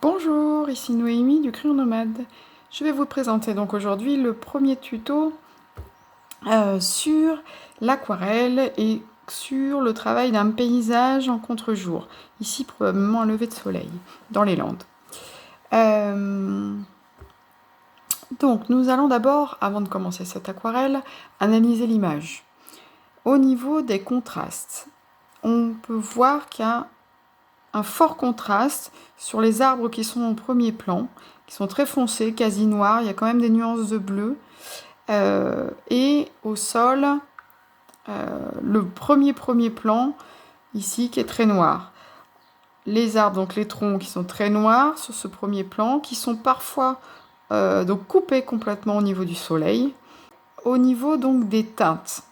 Bonjour, ici Noémie du Crayon Nomade. Je vais vous présenter donc aujourd'hui le premier tuto sur l'aquarelle et sur le travail d'un paysage en contre-jour. Ici probablement un lever de soleil dans les Landes. Donc nous allons d'abord, avant de commencer cette aquarelle, analyser l'image. Au niveau des contrastes, on peut voir qu'il y a un fort contraste sur les arbres qui sont en premier plan, qui sont très foncés, quasi noirs, il y a quand même des nuances de bleu. Et au sol, le premier plan, ici, qui est très noir. Les arbres, donc les troncs qui sont très noirs sur ce premier plan, qui sont parfois donc coupés complètement au niveau du soleil. Au niveau donc des teintes,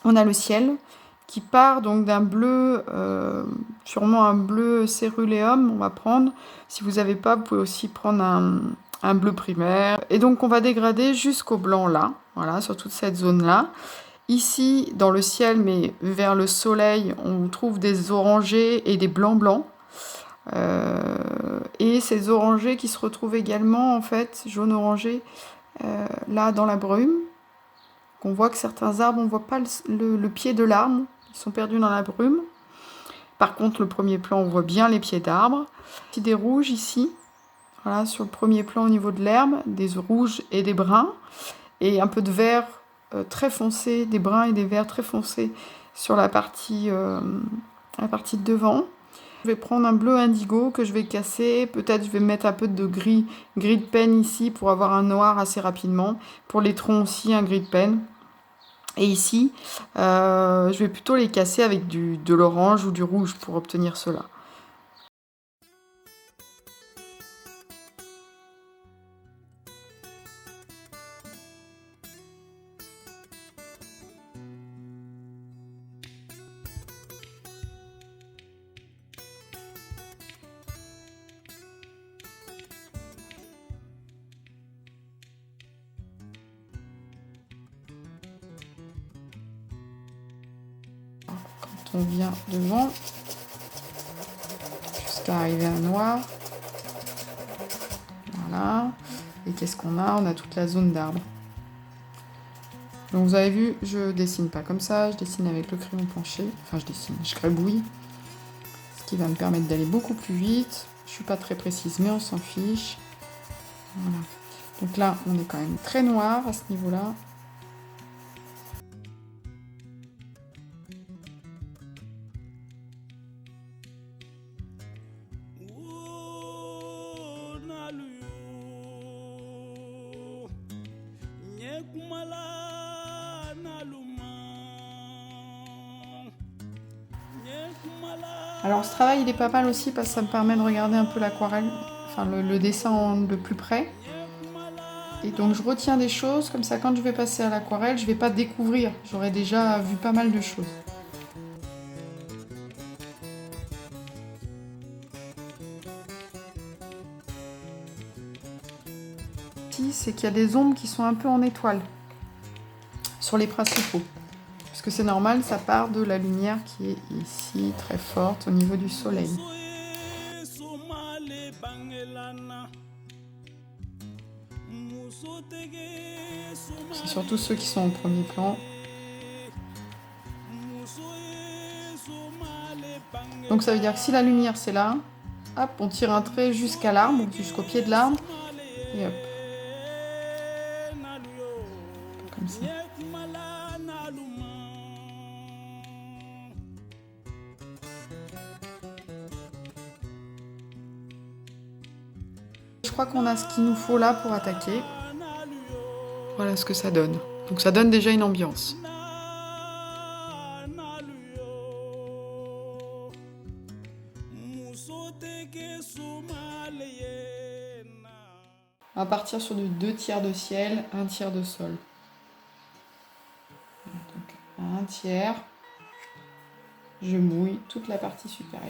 on a le ciel, qui part donc d'un bleu, sûrement un bleu céruléum, on va prendre. Si vous n'avez pas, vous pouvez aussi prendre un bleu primaire. Et donc on va dégrader jusqu'au blanc là, voilà, sur toute cette zone-là. Ici, dans le ciel, mais vers le soleil, on trouve des orangés et des blancs. Et ces orangés qui se retrouvent également, en fait, jaune-orangé, là dans la brume. On voit que certains arbres, on ne voit pas le pied de l'arbre, ils sont perdus dans la brume. Par contre, le premier plan, on voit bien les pieds d'arbres. Il y a des rouges ici, voilà, sur le premier plan au niveau de l'herbe, des rouges et des bruns, et un peu de vert très foncé, des bruns et des verts très foncés sur la partie de devant. Je vais prendre un bleu indigo que je vais casser, peut-être je vais mettre un peu de gris de pen ici pour avoir un noir assez rapidement. Pour les troncs aussi, un gris de pen. Et ici, je vais plutôt les casser avec de l'orange ou du rouge pour obtenir cela. Quand on vient devant, jusqu'à arriver à noir. Voilà. Et qu'est-ce qu'on a? On a toute la zone d'arbres. Donc vous avez vu, je dessine pas comme ça, je dessine avec le crayon penché. Enfin, je gribouille. Ce qui va me permettre d'aller beaucoup plus vite. Je suis pas très précise, mais on s'en fiche. Voilà. Donc là, on est quand même très noir à ce niveau-là. Alors ce travail il est pas mal aussi parce que ça me permet de regarder un peu l'aquarelle, enfin le dessin de plus près. Et donc je retiens des choses, comme ça quand je vais passer à l'aquarelle, je vais pas découvrir, j'aurai déjà vu pas mal de choses. Ici, c'est qu'il y a des ombres qui sont un peu en étoile sur les principaux. Parce que c'est normal, ça part de la lumière qui est ici, très forte au niveau du soleil. C'est surtout ceux qui sont au premier plan. Donc ça veut dire que si la lumière c'est là, hop, on tire un trait jusqu'à l'arbre, jusqu'au pied de l'arbre, et hop. Comme ça. Je crois qu'on a ce qu'il nous faut là pour attaquer. Voilà ce que ça donne. Donc ça donne déjà une ambiance. On va partir sur du 2 tiers de ciel, 1 tiers de sol. Donc 1 tiers, je mouille toute la partie supérieure.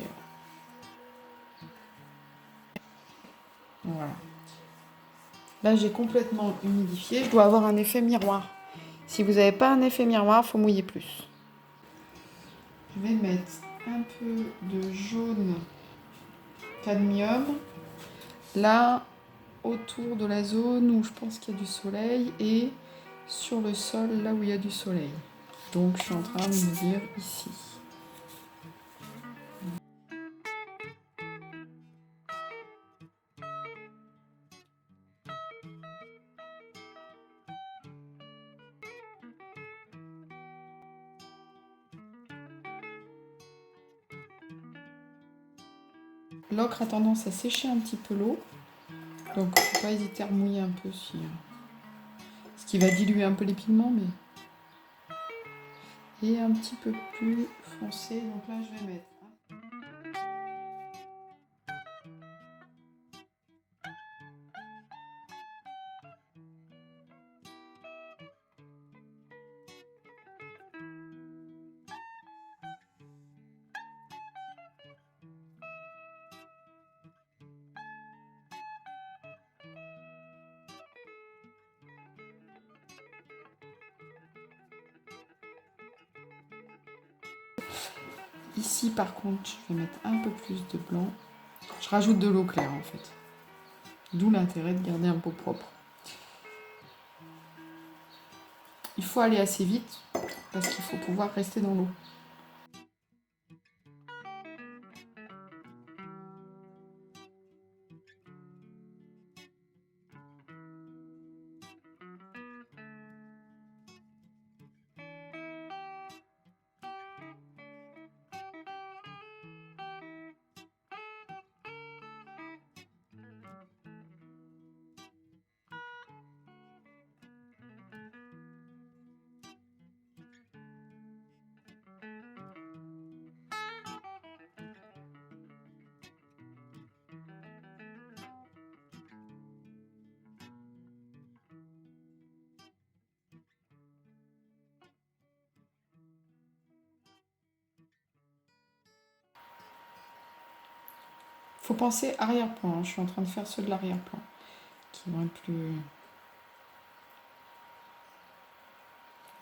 Voilà. Là, j'ai complètement humidifié. Je dois avoir un effet miroir. Si vous n'avez pas un effet miroir, il faut mouiller plus. Je vais mettre un peu de jaune cadmium Là, autour de la zone où je pense qu'il y a du soleil et sur le sol, là où il y a du soleil. Donc, je suis en train de me dire ici. L'ocre a tendance à sécher un petit peu l'eau. Donc, il ne faut pas hésiter à remouiller un peu si... ce qui va diluer un peu les pigments, mais... Et un petit peu plus foncé. Donc là, je vais mettre... Ici, par contre, je vais mettre un peu plus de blanc. Je rajoute de l'eau claire, en fait. D'où l'intérêt de garder un pot propre. Il faut aller assez vite, parce qu'il faut pouvoir rester dans l'eau. Faut penser arrière-plan, hein. Je suis en train de faire ceux de l'arrière-plan, qui vont être plus...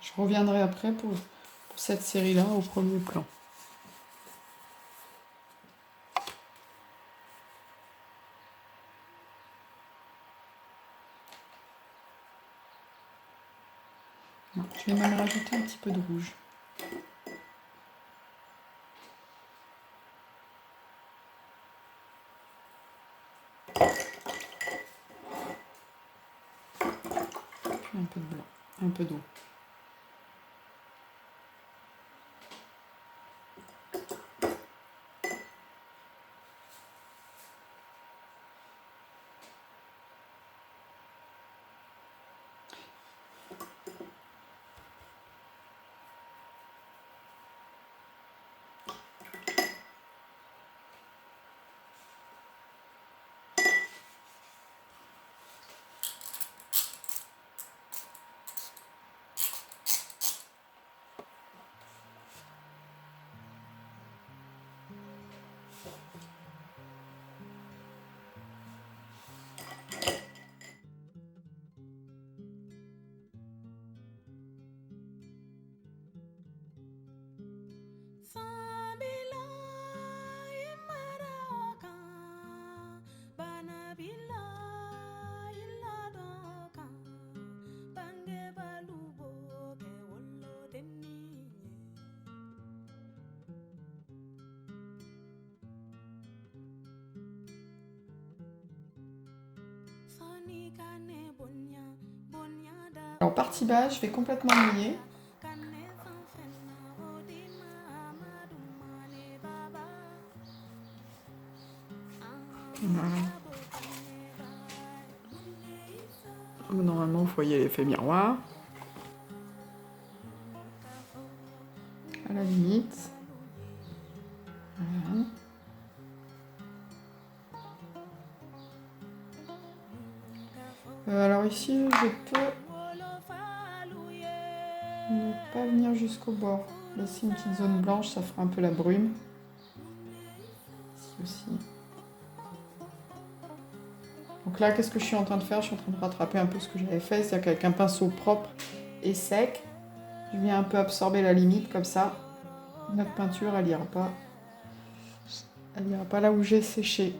Je reviendrai après pour cette série-là au premier plan. Non, je vais même rajouter un petit peu de rouge. Puis un peu de blanc, un peu d'eau. Alors partie bas, je vais complètement mouiller. Voilà. Normalement, vous voyez l'effet miroir. À la limite. Voilà. Alors ici, je peux ne pas venir jusqu'au bord. Laisser une petite zone blanche, ça fera un peu la brume. Ici aussi. Donc là, qu'est-ce que je suis en train de faire? Je suis en train de rattraper un peu ce que j'avais fait, c'est-à-dire qu'avec un pinceau propre et sec, je viens un peu absorber la limite, comme ça, notre peinture, elle n'ira pas là où j'ai séché.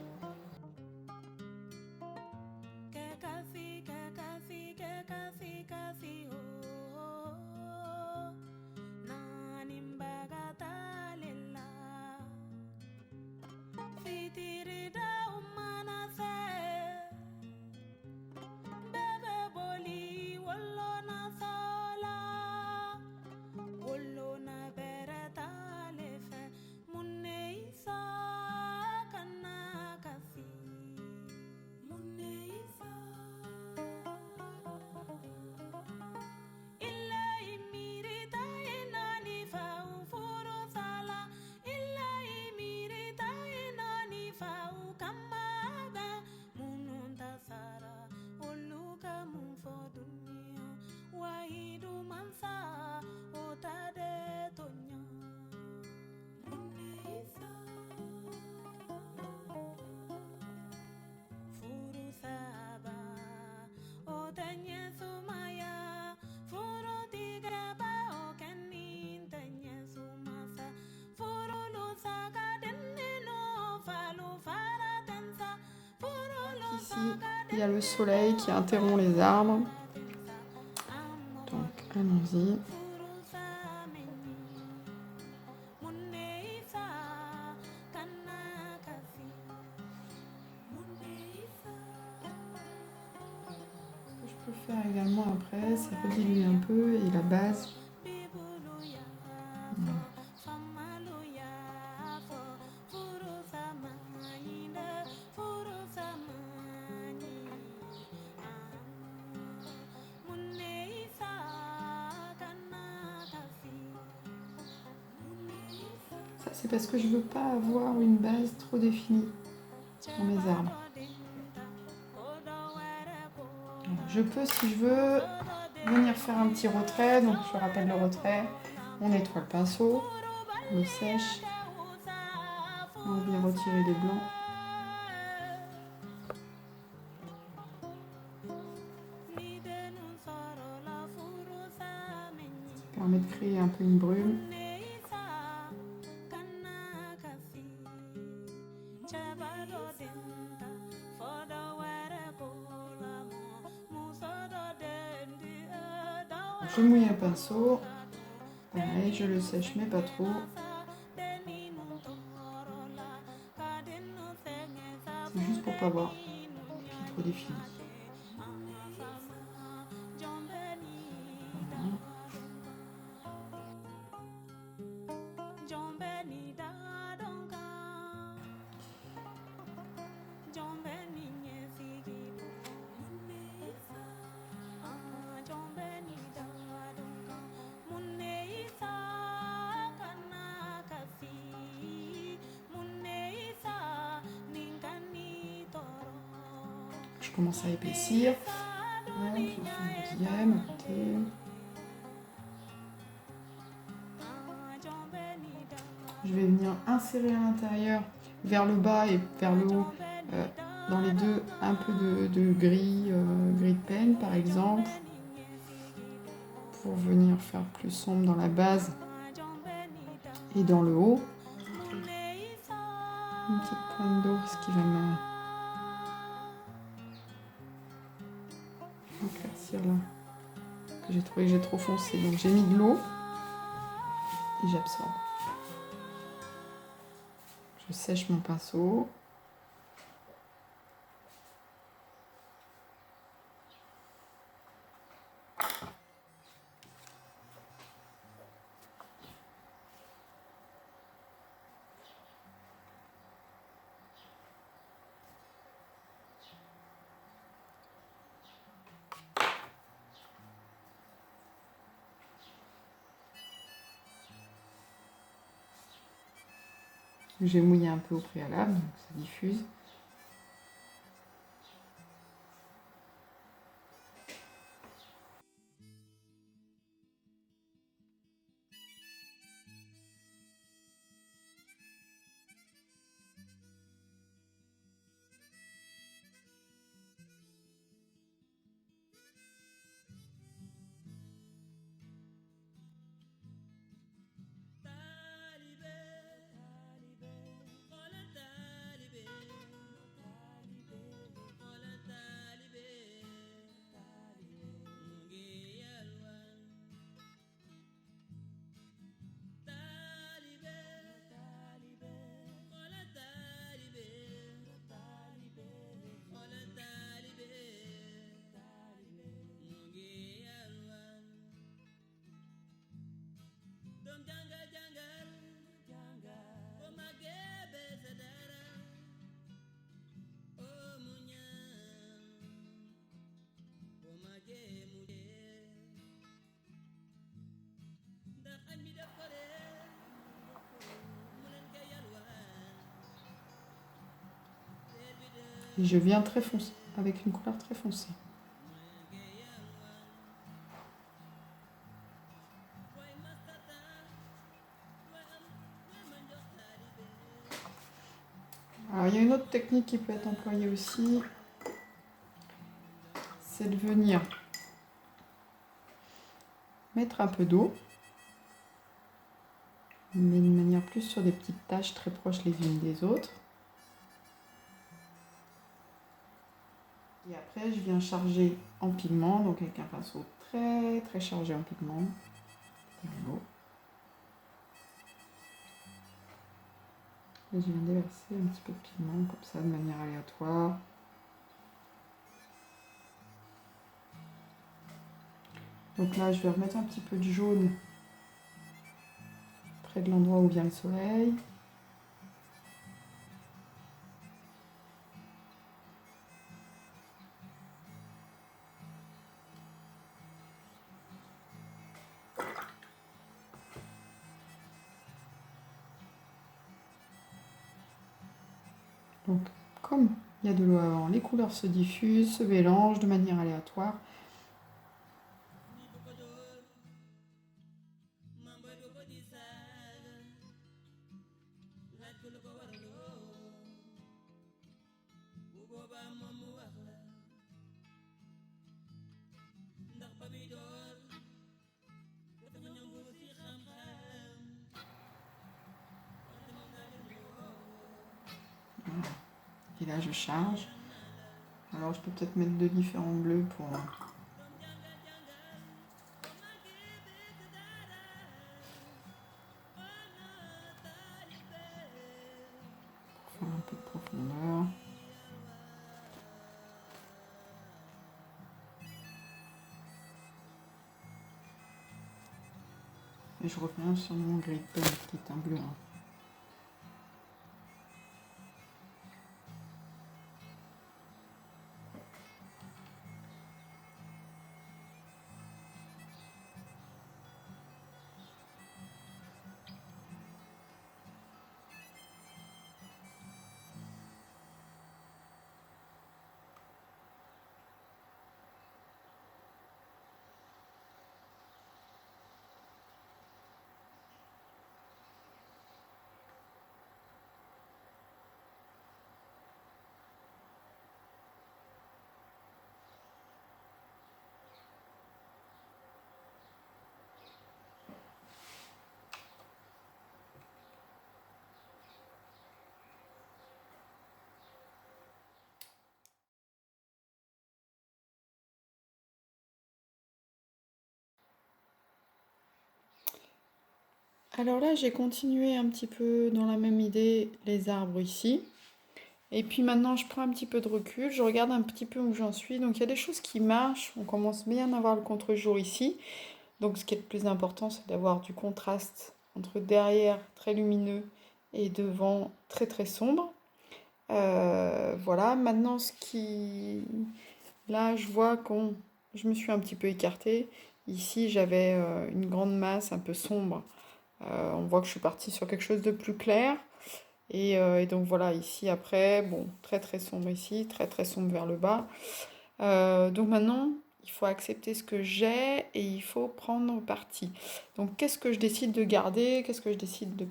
ici, il y a le soleil qui interrompt les arbres. Donc, allons-y. Ce que je peux faire également après, c'est rediluer un peu et la base. Ça, c'est parce que je veux pas avoir une base trop définie pour mes arbres. Je peux, si je veux, venir faire un petit retrait. Donc, je rappelle le retrait. On nettoie le pinceau, on le sèche. On vient retirer les blancs. Ça permet de créer un peu une brume. Je mouille un pinceau. Pareil, je le sèche mais pas trop. C'est juste pour pas avoir les pieds trop définis. Voilà. Je commence à épaissir. J'en fais un deuxième à côté. Je vais venir insérer à l'intérieur, vers le bas et vers le haut, dans les deux, un peu de gris, gris de peigne par exemple, pour venir faire plus sombre dans la base et dans le haut. Une petite pointe d'eau, ce qui va m'éclaircir là, que j'ai trouvé que j'ai trop foncé. Donc j'ai mis de l'eau et j'absorbe. Je sèche mon pinceau. J'ai mouillé un peu au préalable, donc ça diffuse. Et je viens très foncé, avec une couleur très foncée. Alors il y a une autre technique qui peut être employée aussi, c'est de venir mettre un peu d'eau, mais de manière plus sur des petites taches très proches les unes des autres. Et après, je viens charger en pigment, donc avec un pinceau très très chargé en pigment. Et en haut. Et je viens déverser un petit peu de pigment comme ça de manière aléatoire. Donc là, je vais remettre un petit peu de jaune près de l'endroit où vient le soleil. Donc, comme il y a de l'eau avant, les couleurs se diffusent, se mélangent de manière aléatoire. Voilà. Et là, je charge. Alors, je peux peut-être mettre de différents bleus pour faire un peu de profondeur. Et je reviens sur mon gris de pen qui est un bleu. Alors là, j'ai continué un petit peu dans la même idée les arbres ici. Et puis maintenant, je prends un petit peu de recul, je regarde un petit peu où j'en suis. Donc il y a des choses qui marchent, on commence bien à voir le contre-jour ici. Donc ce qui est le plus important, c'est d'avoir du contraste entre derrière très lumineux et devant très très sombre. Voilà, maintenant ce qui... Là, je vois que je me suis un petit peu écartée. Ici, j'avais une grande masse un peu sombre. On voit que je suis partie sur quelque chose de plus clair. Et donc voilà, ici après, bon, très très sombre ici, très très sombre vers le bas. Donc maintenant, il faut accepter ce que j'ai et il faut prendre parti. Donc qu'est-ce que je décide de garder, qu'est-ce que je décide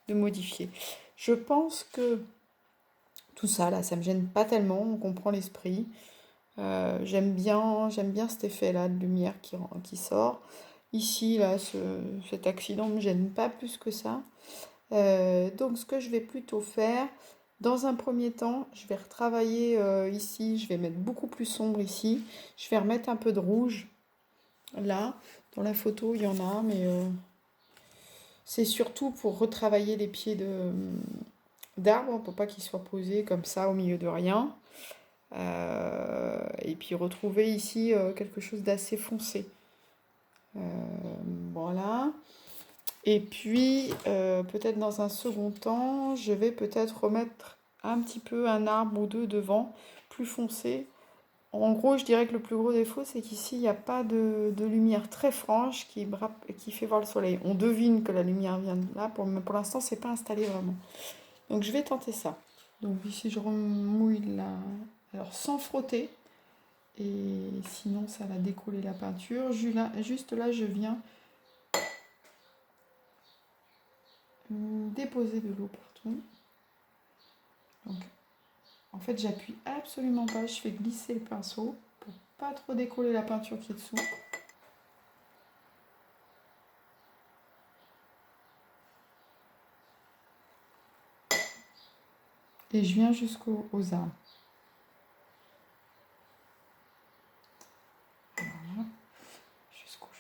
de modifier? Je pense que tout ça là, ça me gêne pas tellement, on comprend l'esprit. J'aime bien cet effet-là de lumière qui sort. Ici, là, cet accident me gêne pas plus que ça. Donc ce que je vais plutôt faire, dans un premier temps, je vais retravailler ici, je vais mettre beaucoup plus sombre ici, je vais remettre un peu de rouge là, dans la photo il y en a, mais c'est surtout pour retravailler les pieds d'arbres, pour pas qu'ils soient posés comme ça au milieu de rien. Et puis retrouver ici quelque chose d'assez foncé. Euh, voilà. Et puis, peut-être dans un second temps, je vais peut-être remettre un petit peu un arbre ou deux devant, plus foncé. En gros, je dirais que le plus gros défaut, c'est qu'ici, il n'y a pas de lumière très franche qui fait voir le soleil. On devine que la lumière vient de là, mais pour l'instant, c'est pas installé vraiment. Donc, je vais tenter ça. Donc, ici, je remouille là, alors sans frotter, et sinon, ça va décoller la peinture. Juste là, je viens déposer de l'eau partout. Donc, en fait, j'appuie absolument pas, je fais glisser le pinceau pour pas trop décoller la peinture qui est dessous. Et je viens jusqu'aux arbres.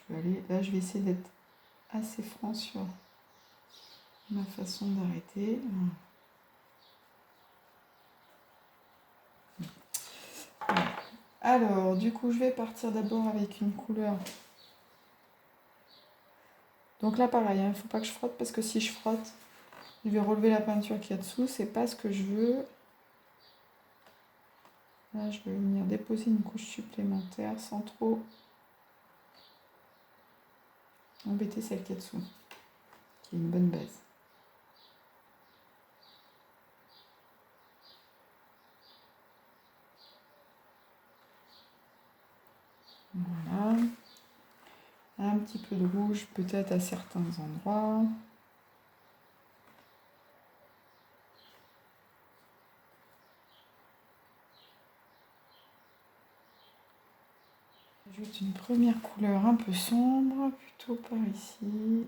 peux aller... Là, je vais essayer d'être assez franc sur ma façon d'arrêter. Voilà. Alors, du coup, je vais partir d'abord avec une couleur. Donc là, pareil, il ne faut pas que je frotte parce que si je frotte, je vais relever la peinture qu'il y a dessous. C'est pas ce que je veux. Là, je vais venir déposer une couche supplémentaire sans trop embêter celle qui est dessous, qui est une bonne base. Voilà. Un petit peu de rouge peut-être à certains endroits. J'ajoute une première couleur un peu sombre, plutôt par ici.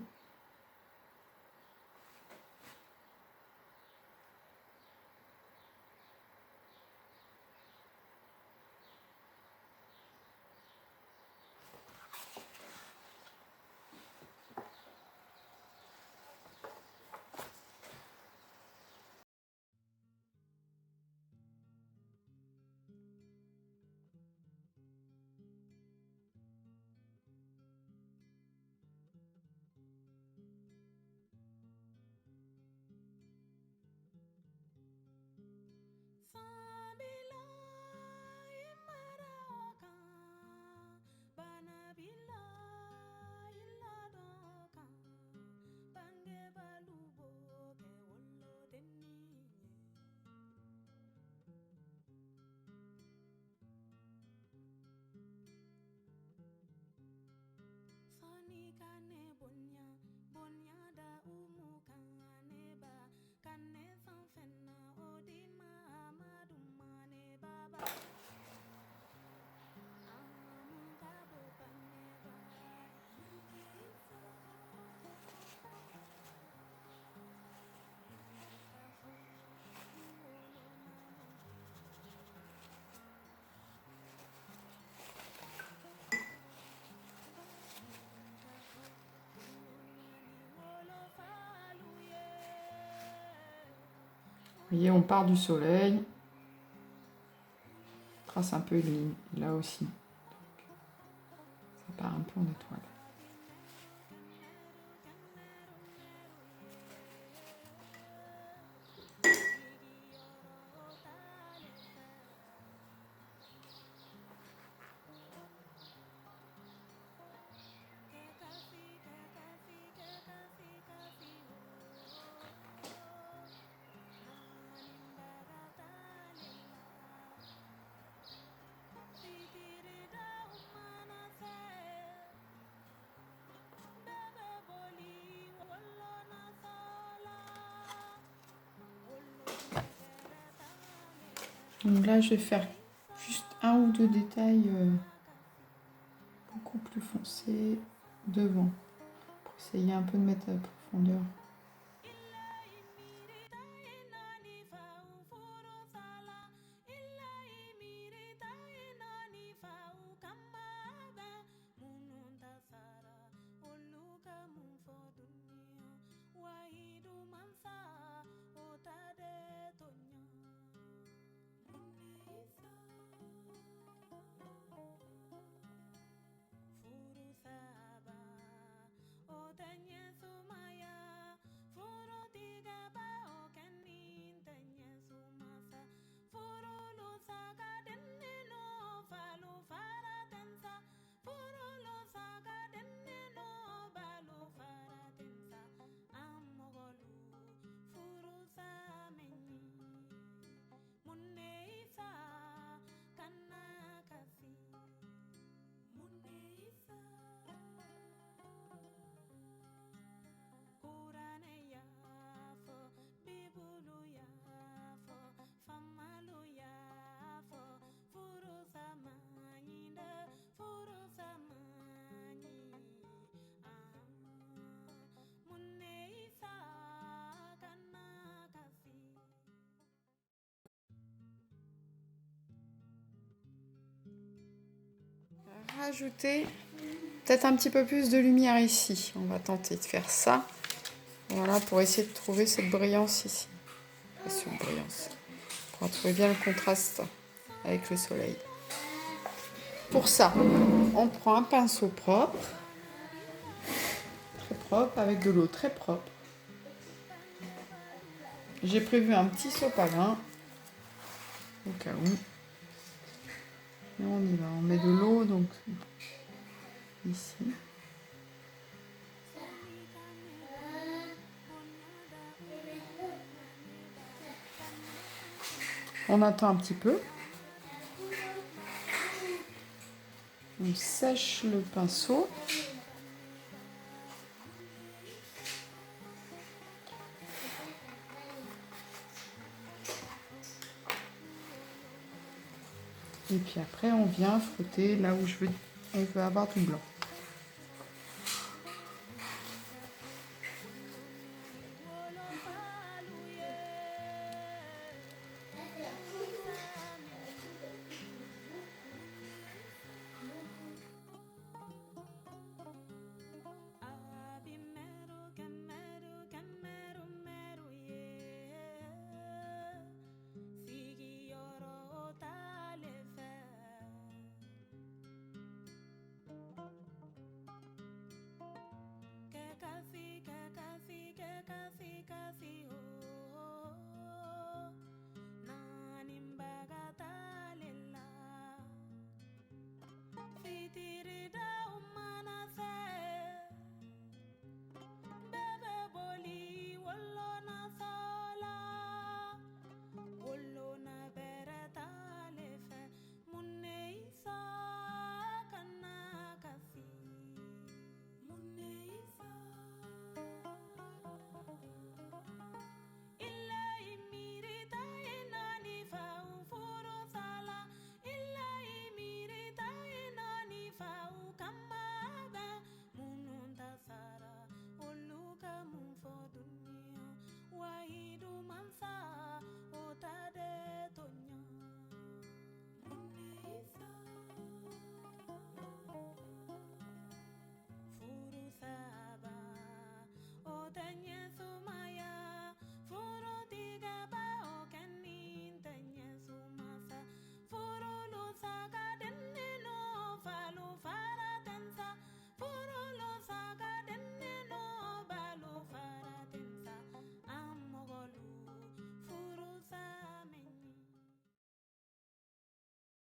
Vous voyez, on part du soleil. On trace un peu une ligne, là aussi. Ça part un peu en étoile. Donc là, je vais faire juste un ou deux détails beaucoup plus foncés devant pour essayer un peu de mettre la profondeur. Rajouter peut-être un petit peu plus de lumière ici. On va tenter de faire ça. Voilà, pour essayer de trouver cette brillance ici. Cette brillance. Pour trouver bien le contraste avec le soleil. Pour ça, on prend un pinceau propre. Très propre, avec de l'eau très propre. J'ai prévu un petit sopalin. Au cas où. Et on y va. On met de l'eau, donc ici. On attend un petit peu. On sèche le pinceau. Et puis après, on vient frotter là où on veut avoir du blanc.